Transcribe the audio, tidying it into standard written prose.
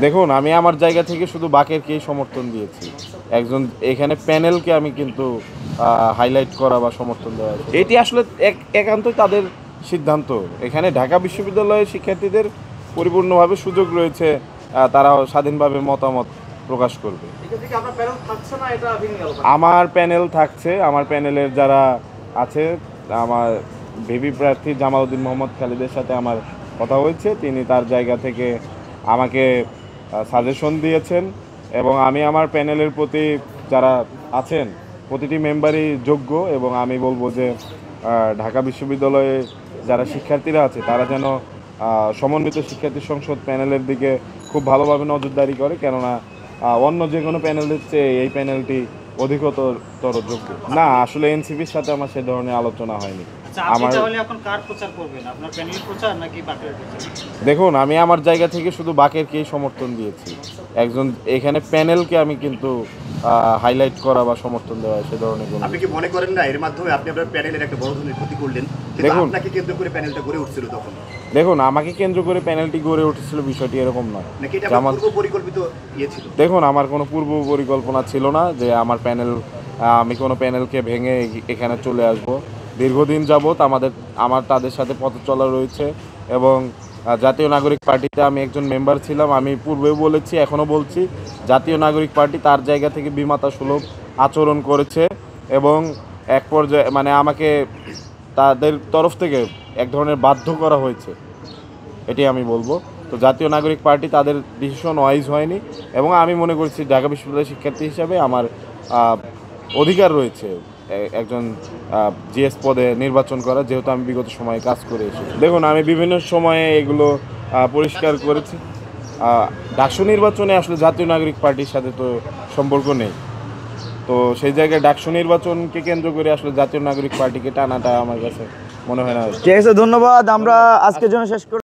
দেখুন, আমি আমার জায়গা থেকে শুধু বাকেরকেই সমর্থন দিয়েছি। একজন এখানে প্যানেলকে আমি কিন্তু হাইলাইট করা বা সমর্থন দেওয়া, এটি আসলে একান্তই তাদের সিদ্ধান্ত। এখানে ঢাকা বিশ্ববিদ্যালয়ের শিক্ষার্থীদের পরিপূর্ণভাবে সুযোগ রয়েছে, তারা স্বাধীনভাবে মতামত প্রকাশ করবে। আমার প্যানেল থাকছে, আমার প্যানেলের যারা আছে, আমার ভিপি প্রার্থী জামালউদ্দিন মোহাম্মদ খালিদের সাথে আমার কথা হয়েছে। তিনি তার জায়গা থেকে আমাকে সাজেশন দিয়েছেন এবং আমি আমার প্যানেলের প্রতি যারা আছেন প্রতিটি মেম্বারই যোগ্য, এবং আমি বলবো যে ঢাকা বিশ্ববিদ্যালয়ে যারা শিক্ষার্থীরা আছে তারা যেন সমন্বিত শিক্ষার্থী সংসদ প্যানেলের দিকে খুব ভালোভাবে নজরদারি করে, কেননা অন্য যে কোনো প্যানেলের চেয়ে এই প্যানেলটি অধিকতর যোগ্য। না, আসলে এনসিপির সাথে আমার সে ধরনের আলোচনা হয়নি। দেখুন, আমি আমার জায়গা থেকে শুধু বাকেরকেই সমর্থন দিয়েছি। একজন এখানে প্যানেলকে আমি কিন্তু হাইলাইট করা বা সমর্থন দেওয়া সে ধরনের কোনো। আপনি কি মনে করেন না এর মাধ্যমে আপনি আপনার প্যানেলের একটা বড় ধরনের ক্ষতি করলেন? দেখুন, আপনাকে কেন্দ্র করে প্যানেলটা গড়ে উঠছিল তখন। দেখুন, আমাকে কেন্দ্র করে প্যানেলটি গড়ে উঠেছিল বিষয়টি এরকম নয়। নাকি এটা পূর্ব পরিকল্পিত ছিল? দেখুন, আমার কোনো পূর্ব পরিকল্পনা ছিল না যে আমার প্যানেল, আমি কোনো প্যানেলকে ভেঙে এখানে চলে আসব। দীর্ঘদিন যাবৎ আমার তাদের সাথে পথ চলা রয়েছে, এবং জাতীয় নাগরিক পার্টিতে আমি একজন মেম্বার ছিলাম। আমি পূর্বেও বলেছি, এখনও বলছি, জাতীয় নাগরিক পার্টি তার জায়গা থেকে বিমাতা সুলভ আচরণ করেছে, এবং এক পর্যায়ে মানে আমাকে তাদের তরফ থেকে এক ধরনের বাধ্য করা হয়েছে, এটি আমি বলবো। তো জাতীয় নাগরিক পার্টি তাদের ডিসিশন ওয়াইজ হয়নি, এবং আমি মনে করছি ঢাকা বিশ্ববিদ্যালয়ের শিক্ষার্থী হিসাবে আমার অধিকার রয়েছে একজন জিএস পদে নির্বাচন করা, যেহেতু আমি বিগত সময়ে কাজ করে এসেছি। দেখুন, আমি বিভিন্ন সময়ে এগুলো পরিষ্কার করেছি। ডাকসু নির্বাচনে আসলে জাতীয় নাগরিক পার্টির সাথে তো সম্পর্ক নেই, তো সেই জায়গায় ডাকসু নির্বাচনকে কেন্দ্র করে আসলে জাতীয় নাগরিক পার্টিকে টানাটা আমার কাছে মনে হয় না। ঠিক আছে, ধন্যবাদ। আমরা আজকের জন্য শেষ করি।